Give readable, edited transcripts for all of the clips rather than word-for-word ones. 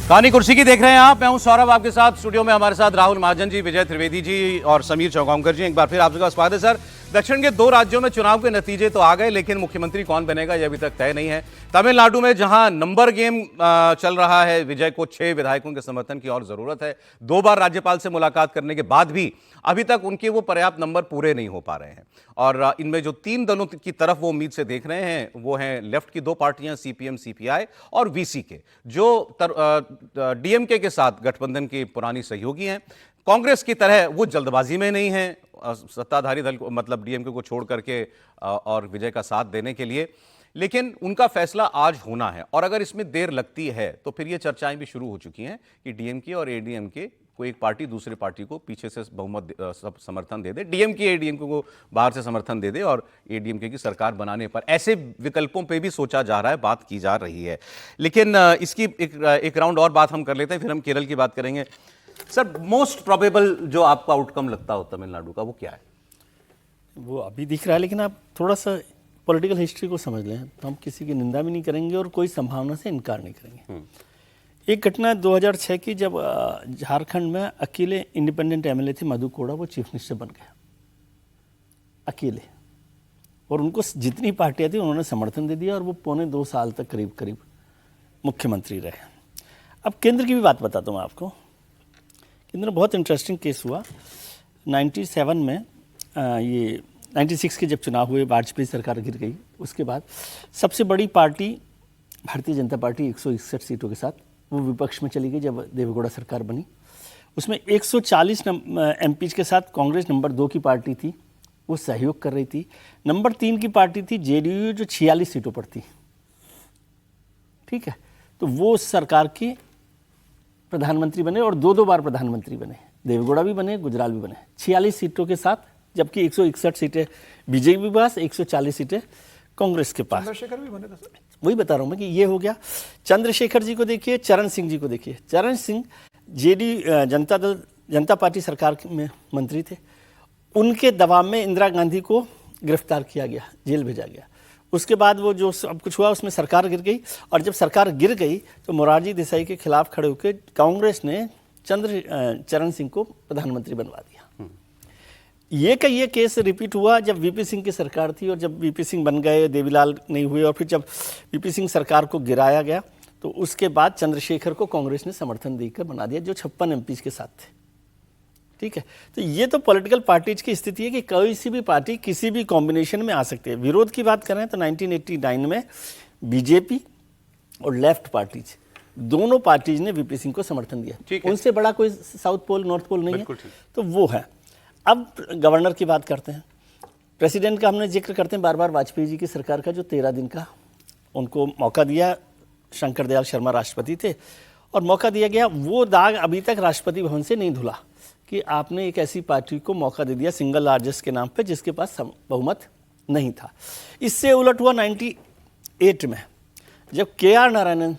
कहानी कुर्सी की देख रहे हैं आप। मैं हूं सौरभ, आपके साथ स्टूडियो में हमारे साथ राहुल महाजन जी, विजय त्रिवेदी जी और समीर चौगांवकर जी। एक बार फिर आपके पास स्वागत है सर। दक्षिण के 2 राज्यों में चुनाव के नतीजे तो आ गए, लेकिन मुख्यमंत्री कौन बनेगा यह अभी तक तय नहीं है। तमिलनाडु में जहां नंबर गेम चल रहा है, विजय को 6 विधायकों के समर्थन की और जरूरत है। 2 बार राज्यपाल से मुलाकात करने के बाद भी अभी तक उनके वो पर्याप्त नंबर पूरे नहीं हो पा रहे हैं। और इनमें जो 3 दलों की तरफ वो उम्मीद से देख रहे हैं वो हैं लेफ्ट की 2 पार्टियां, सीपीएम, सीपीआई और वीसीके, जो डीएमके के साथ गठबंधन की पुरानी सहयोगी हैं। कांग्रेस की तरह वो जल्दबाजी में नहीं है सत्ताधारी दल को, मतलब डीएमके को छोड़ करके और विजय का साथ देने के लिए, लेकिन उनका फैसला आज होना है। और अगर इसमें देर लगती है तो फिर ये चर्चाएं भी शुरू हो चुकी हैं कि डीएमके और एडीएमके को एक पार्टी दूसरे पार्टी को पीछे से बहुमत समर्थन दे दे, डीएमके एडीएमके को बाहर से समर्थन दे दे और एडीएमके की सरकार बनाने पर ऐसे विकल्पों पे भी सोचा जा रहा है, बात की जा रही है। लेकिन इसकी एक राउंड और बात हम कर लेते हैं, फिर हम केरल की बात करेंगे। सर, मोस्ट प्रोबेबल जो आपका आउटकम लगता हो तमिलनाडु का, वो क्या है? वो अभी दिख रहा है, लेकिन आप थोड़ा सा पॉलिटिकल हिस्ट्री को समझ लें तो हम किसी की निंदा भी नहीं करेंगे और कोई संभावना से इनकार नहीं करेंगे। एक घटना 2006 की, जब झारखंड में अकेले इंडिपेंडेंट एमएलए थे मधु कोड़ा, वो चीफ मिनिस्टर बन गए अकेले, और उनको जितनी पार्टियां थी उन्होंने समर्थन दे दिया और वो 2.25 साल तक करीब करीब मुख्यमंत्री रहे। अब केंद्र की भी बात बताता हूँ आपको। केंद्र में बहुत इंटरेस्टिंग केस हुआ 97 में। ये 96 के जब चुनाव हुए, वाजपेयी सरकार गिर गई, उसके बाद सबसे बड़ी पार्टी भारतीय जनता पार्टी 161 सीटों के साथ वो विपक्ष में चली गई जब देवेगौड़ा सरकार बनी। उसमें 140 एमपीज के साथ कांग्रेस नंबर 2 की पार्टी थी, वो सहयोग कर रही थी। नंबर 3 की पार्टी थी जेडीयू, जो 46 सीटों पर थी। ठीक है, तो वो सरकार के प्रधानमंत्री बने और 2 बार प्रधानमंत्री बने। देवेगौड़ा भी बने, गुजराल भी बने, 46 सीटों के साथ, जबकि 161 सीटें बीजेपी के पास, 140 सीटें कांग्रेस के पास। चंद्रशेखर भी बने था सर। वही बता रहा हूं मैं कि ये हो गया। चंद्रशेखर जी को देखिए, चरण सिंह जी को देखिए। चरण सिंह जनता पार्टी सरकार में मंत्री थे। उनके दबाव में इंदिरा गांधी को गिरफ्तार किया गया, जेल भेजा गया। उसके बाद वो जो सब कुछ हुआ उसमें सरकार गिर गई, और जब सरकार गिर गई तो मोरारजी देसाई के खिलाफ खड़े होकर कांग्रेस ने चरण सिंह को प्रधानमंत्री बनवा दिया। ये केस रिपीट हुआ जब वीपी सिंह की सरकार थी, और जब वीपी सिंह बन गए, देवीलाल नहीं हुए, और फिर जब वीपी सिंह सरकार को गिराया गया तो उसके बाद चंद्रशेखर को कांग्रेस ने समर्थन देकर बना दिया, जो 56 एमपीज के साथ थे। ठीक है, तो ये तो पॉलिटिकल पार्टीज की स्थिति है कि कोई सी भी पार्टी किसी भी कॉम्बिनेशन में आ सकती है। विरोध की बात करें तो 1989 में बीजेपी और लेफ्ट पार्टीज, दोनों पार्टीज ने वीपी सिंह को समर्थन दिया। उनसे बड़ा कोई साउथ पोल नॉर्थ पोल नहीं है, तो वो है। अब गवर्नर की बात करते हैं। प्रेसिडेंट का हमने जिक्र करते हैं बार बार, वाजपेयी जी की सरकार का, जो 13 दिन का उनको मौका दिया। शंकर दयाल शर्मा राष्ट्रपति थे और मौका दिया गया। वो दाग अभी तक राष्ट्रपति भवन से नहीं धुला कि आपने एक ऐसी पार्टी को मौका दे दिया सिंगल लार्जेस्ट के नाम पे, जिसके पास बहुमत नहीं था। इससे उलट हुआ 98 में, जब KR नारायणन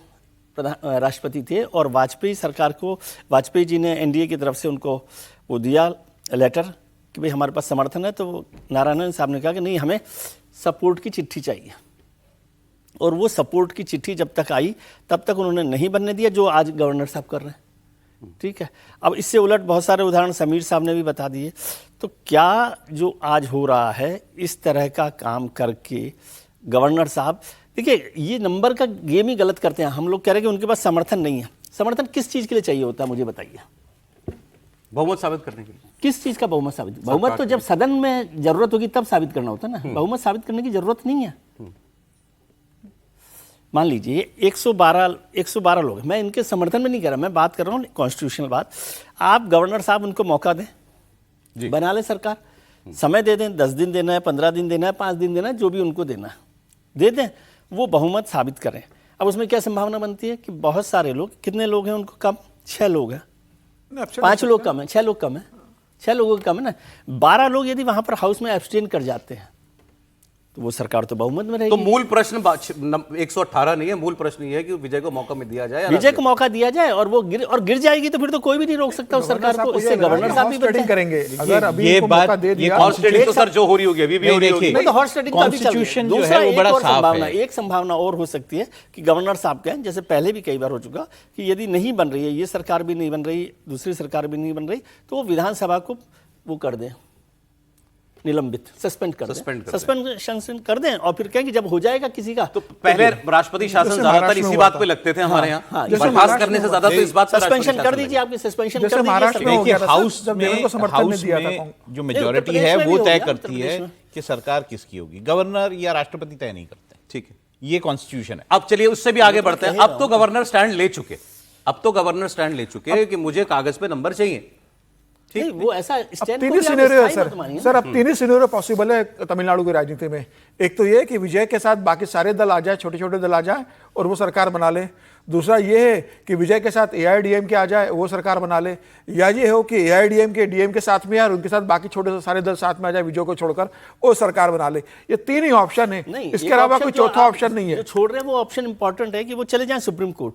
राष्ट्रपति थे और वाजपेयी सरकार को, वाजपेयी जी ने एनडीए की तरफ से उनको वो दिया लेटर कि भाई हमारे पास समर्थन है, तो नारायणन साहब ने कहा कि नहीं, हमें सपोर्ट की चिट्ठी चाहिए। और वो सपोर्ट की चिट्ठी जब तक आई तब तक उन्होंने नहीं बनने दिया, जो आज गवर्नर साहब कर रहे हैं। ठीक है, अब इससे उलट बहुत सारे उदाहरण समीर साहब ने भी बता दिए। तो क्या जो आज हो रहा है, इस तरह का काम करके गवर्नर साहब, देखिए ये नंबर का गेम ही गलत करते हैं। हम लोग कह रहे हैं कि उनके पास समर्थन नहीं है। समर्थन किस चीज़ के लिए चाहिए होता है, मुझे बताइए। बहुमत साबित करने के लिए। किस चीज़ का बहुमत साबित? बहुमत तो जब सदन में जरूरत होगी तब साबित करना होता है ना। बहुमत साबित करने की जरूरत नहीं है। मान लीजिए 112 लोग हैं, मैं इनके समर्थन में नहीं कर रहा, मैं बात कर रहा हूँ कॉन्स्टिट्यूशनल बात। आप गवर्नर साहब उनको मौका दें, बना ले सरकार, समय दे दें, 10 दिन देना है, 15 दिन देना है, 5 दिन देना है, जो भी उनको देना है दे दें, वो बहुमत साबित करें। अब उसमें क्या संभावना बनती है कि बहुत सारे लोग, कितने लोग हैं उनको कम, 6 लोग हैं, 5 लोग कम है, 6 लोग कम है, 6 लोगों का कम है ना। 12 लोग यदि वहाँ पर हाउस में एब्सटेन कर जाते हैं तो वो सरकार तो बहुमत में तो रहेगी। मूल प्रश्न 118 नहीं है, मूल प्रश्न ये है कि विजय को मौका में दिया जाए या विजय को मौका दिया जाए, और वो गिर जाएगी तो फिर तो कोई भी नहीं रोक सकता उस सरकार को। इससे गवर्नर साहब भी बच करेंगे। अगर अभी ये इनको बात- मौका दे दिया, हॉर्स ट्रेडिंग तो सर जो हो रही होगी अभी भी हो रही होगी। वो तो हॉर्स ट्रेडिंग का भी चल रहा है। Constitution जो है दूसरा वो एक बड़ा और साफ संभावना, है। एक संभावना और हो सकती है कि गवर्नर साहब कहें, जैसे पहले भी कई बार हो चुका, कि यदि नहीं बन रही है, ये सरकार भी नहीं बन रही, दूसरी सरकार भी नहीं बन रही, तो वो विधानसभा को वो कर दें, निलंबित, सस्पेंड कर सस्पेंशन कर दें, और फिर कहें कि जब हो जाएगा किसी का तो पहले राष्ट्रपति शासन जैसे ज्यादातर महाराष्ट्र में इसी हुआ बात था। पे लगते थे हमारे यहाँ, हाँ, जैसे बर्खास्त महाराष्ट्र करने से में ज्यादा तो इस बात पे सस्पेंशन राष्ट्रपति कर शासन दीजिए, लगे। आपकी सस्पेंशन जैसे कर दीजिए। महाराष्ट्र में हो देखिए गया था, हाउस जब में देवेंद्र को समर्थन हाउस दिया था में जो उत्तर मेजोरिटी प्रदेश है में भी वो हो तय गया, उत्तर करती प्रदेश है में। कि सरकार किसकी होगी, गवर्नर या राष्ट्रपति तय नहीं करते। ठीक है, ये कॉन्स्टिट्यूशन है। अब चलिए उससे भी आगे बढ़ते हैं। अब तो गवर्नर स्टैंड ले चुके कि मुझे कागज पे नंबर चाहिए। नहीं, वो ऐसा अब स्टैंड तीन को ही भी आप सिनेरियो है स्थायी सर। मत मानिए। सर अब तीन ही सिनेरियो पॉसिबल है तमिलनाडु की राजनीति में। एक तो ये कि विजय के साथ बाकी सारे दल आ जाए, छोटे छोटे दल आ जाए और वो सरकार बना ले। दूसरा ये है कि विजय के साथ AIADMK आ जाए, वो सरकार बना ले। या ये हो कि AIADMK DM के साथ में और उनके साथ बाकी छोटे सारे दल साथ में आ जाए, विजय को छोड़कर वो सरकार बना ले। ये तीन ही ऑप्शन है, नहीं, इसके एक अलावा ऑप्शन कोई जो चौथा आप ऑप्शन नहीं है। जो छोड़ रहे हैं वो ऑप्शन इंपॉर्टेंट है कि वो चले जाएं सुप्रीम कोर्ट।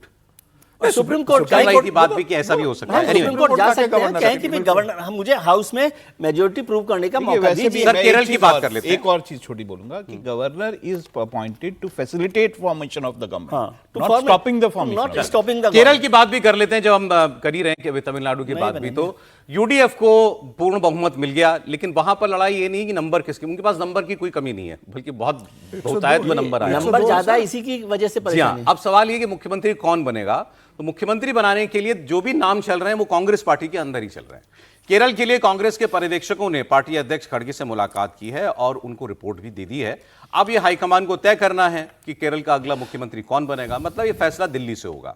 और सुप्रीम चल कोर्ट रही थी बात भी कि ऐसा भी हो सकता है। सुप्रीम Anyway, कोर्ट जा कोर्ट सकते हैं, गवर्नर कहें कि भाई गवर्नर, हम मुझे हाउस में मेजोरिटी प्रूव करने का देखिए, मौका वैसे भी दीजिए। सर, मैं केरल एक की चीज बात और- कर लेते हैं। एक और चीज छोटी बोलूंगा कि governor is appointed to facilitate formation of the government, not stopping the formation. Not stopping the Kerala की बात भी कर लेते हैं जब हम कर ही रहे हैं कि अभी तमिलनाडु की बात भी। तो UDF को पूर्ण बहुमत मिल गया, लेकिन वहां पर लड़ाई ये नहीं कि नंबर किसके, उनके पास नंबर की कोई कमी नहीं है, बल्कि बहुत बहुतायत में नंबर आया। नंबर ज्यादा इसी की वजह से जी परेशानी हाँ, अब सवाल ये कि मुख्यमंत्री कौन बनेगा। तो मुख्यमंत्री बनाने के लिए जो भी नाम चल रहे हैं वो कांग्रेस पार्टी के अंदर ही चल रहे हैं। केरल के लिए कांग्रेस के पर्यवेक्षकों ने पार्टी अध्यक्ष खड़गे से मुलाकात की है और उनको रिपोर्ट भी दे दी है। अब ये हाईकमान को तय करना है कि केरल का अगला मुख्यमंत्री कौन बनेगा, मतलब ये फैसला दिल्ली से होगा।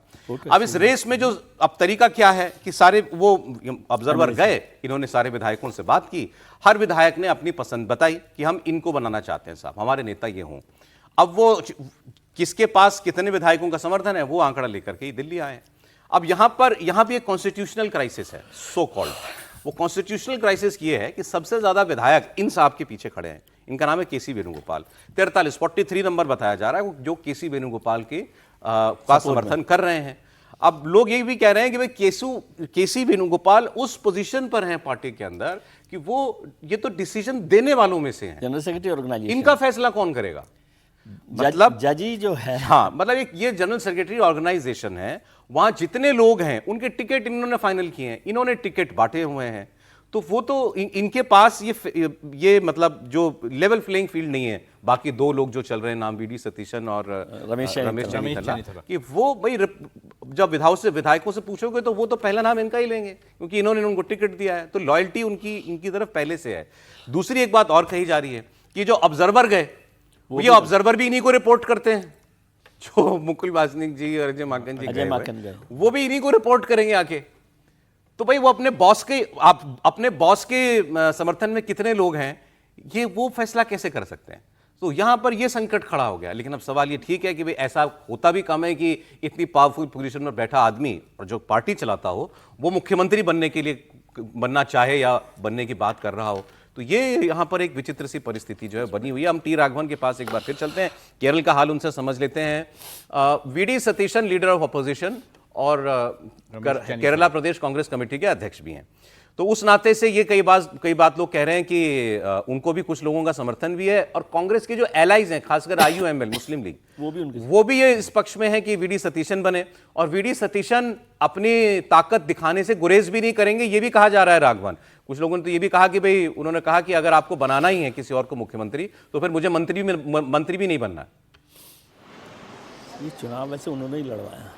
अब इस रेस में जो अब तरीका क्या है कि सारे वो ऑब्जर्वर गए, इन्होंने सारे विधायकों से बात की, हर विधायक ने अपनी पसंद बताई कि हम इनको बनाना चाहते हैं साहब, हमारे नेता ये हों। अब वो किसके पास कितने विधायकों का समर्थन है वो आंकड़ा लेकर के ही दिल्ली आए। अब यहां भी एक कॉन्स्टिट्यूशनल क्राइसिस है, सो कॉल्ड। वो कॉन्स्टिट्यूशनल क्राइसिस ये है कि सबसे ज्यादा विधायक इन साहब के पीछे खड़े हैं। इनका नाम है KC वेणुगोपाल। 43 नंबर बताया जा रहा है जो KC वेणुगोपाल के का समर्थन कर रहे हैं। अब लोग ये भी कह रहे हैं कि भाई KC वेणुगोपाल उस पोजीशन पर हैं पार्टी के अंदर कि वो ये तो डिसीजन देने वालों में से हैं। जनरल सेक्रेटरी ऑर्गेनाइजेशन, इनका फैसला कौन करेगा? मतलब जजी जो है, हाँ, मतलब ये जनरल सेक्रेटरी ऑर्गेनाइजेशन है, वहां जितने लोग हैं उनके टिकट इन्होंने फाइनल किए हैं, इन्होंने टिकट बांटे हुए हैं। तो वो तो इनके पास ये मतलब जो लेवल प्लेइंग फील्ड नहीं है। बाकी दो लोग जो चल रहे हैं, नाम VD सतीशन और रमेश चन्नीथला, कि वो भाई जब विधायकों से पूछोगे तो वो तो पहला नाम इनका ही लेंगे क्योंकि इन्होंने उनको टिकट दिया है। तो लॉयल्टी इनकी तरफ पहले से है। दूसरी एक बात और कही जा रही है कि जो ऑब्जर्वर गए, ये ऑब्जर्वर भी इन्हीं को रिपोर्ट करते हैं। जो मुकुल वासनिक जी और अजय माकन जी गए, वो भी इन्हीं को रिपोर्ट करेंगे आके। तो भाई वो अपने बॉस के समर्थन में कितने लोग हैं, ये वो फैसला कैसे कर सकते हैं? तो यहां पर ये संकट खड़ा हो गया। लेकिन अब सवाल ये ठीक है कि भाई ऐसा होता भी कम है कि इतनी पावरफुल पोजीशन में बैठा आदमी और जो पार्टी चलाता हो वो मुख्यमंत्री बनना चाहे या बनने की बात कर रहा हो। तो ये यहां पर एक विचित्र सी परिस्थिति जो है बनी हुई है। हम T राघवन के पास एक बार फिर चलते हैं, केरल का हाल उनसे समझ लेते हैं। VD Satheesan leader of opposition और केरला प्रदेश कांग्रेस कमेटी के अध्यक्ष भी हैं। तो उस नाते से ये कई बात लोग कह रहे हैं कि उनको भी कुछ लोगों का समर्थन भी है और कांग्रेस के जो एलाइज हैं, खासकर IUML मुस्लिम लीग, वो भी ये इस पक्ष में है कि VD सतीशन बने। और VD सतीशन अपनी ताकत दिखाने से गुरेज भी नहीं करेंगे, ये भी कहा जा रहा है राघवन। कुछ लोगों ने तो ये भी कहा कि भाई, उन्होंने कहा कि अगर आपको बनाना ही है किसी और को मुख्यमंत्री तो फिर मुझे मंत्री भी नहीं बनना। ये चुनाव वैसे उन्होंने ही लड़वाया।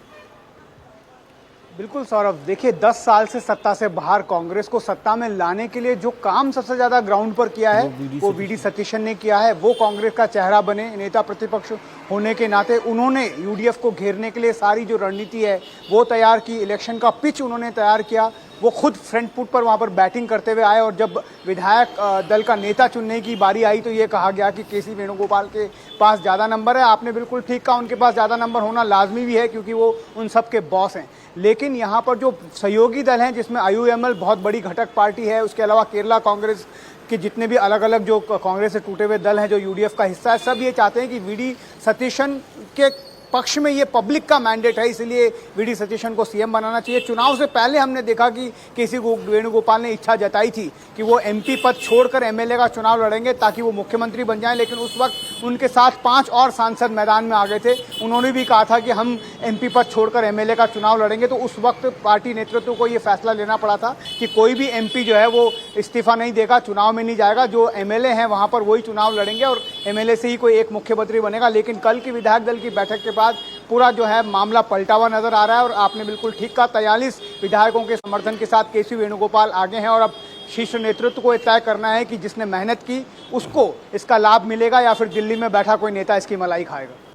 बिल्कुल सौरभ, देखिए 10 साल से सत्ता से बाहर कांग्रेस को सत्ता में लाने के लिए जो काम सबसे ज्यादा ग्राउंड पर किया है वो VD सतीशन ने किया है। वो कांग्रेस का चेहरा बने, नेता प्रतिपक्ष होने के नाते उन्होंने UDF को घेरने के लिए सारी जो रणनीति है वो तैयार की, इलेक्शन का पिच उन्होंने तैयार किया। वो खुद फ्रंट फुट पर वहाँ पर बैटिंग करते हुए आए और जब विधायक दल का नेता चुनने की बारी आई तो ये कहा गया कि केसी वेणुगोपाल के पास ज़्यादा नंबर है। आपने बिल्कुल ठीक कहा, उनके पास ज़्यादा नंबर होना लाजमी भी है क्योंकि वो उन सब के बॉस हैं। लेकिन यहाँ पर जो सहयोगी दल हैं जिसमें IUML बहुत बड़ी घटक पार्टी है, उसके अलावा केरला कांग्रेस कि जितने भी अलग अलग जो कांग्रेस से टूटे हुए दल हैं जो UDF का हिस्सा है, सब ये चाहते हैं कि VD सतीशन के पक्ष में ये पब्लिक का मैंडेट है, इसलिए VD सतीशन को CM बनाना चाहिए। चुनाव से पहले हमने देखा कि केसी वेणुगोपाल ने इच्छा जताई थी कि वो MP पद छोड़कर MLA का चुनाव लड़ेंगे ताकि वो मुख्यमंत्री बन जाएं, लेकिन उस वक्त उनके साथ 5 और सांसद मैदान में आ गए थे। उन्होंने भी कहा था कि हम MP पद छोड़कर MLA का चुनाव लड़ेंगे, तो उस वक्त पार्टी नेतृत्व को ये फैसला लेना पड़ा था कि कोई भी MP जो है वो इस्तीफा नहीं देगा, चुनाव में नहीं जाएगा, जो MLA हैं वहाँ पर वही चुनाव लड़ेंगे और MLA से ही कोई एक मुख्यमंत्री बनेगा। लेकिन कल की विधायक दल की बैठक के बाद पूरा जो है मामला पलटा हुआ नजर आ रहा है और आपने बिल्कुल ठीक कहा, 43 विधायकों के समर्थन के साथ केसी वेणुगोपाल आगे हैं और अब शीर्ष नेतृत्व को तय करना है कि जिसने मेहनत की उसको इसका लाभ मिलेगा या फिर दिल्ली में बैठा कोई नेता इसकी मलाई खाएगा।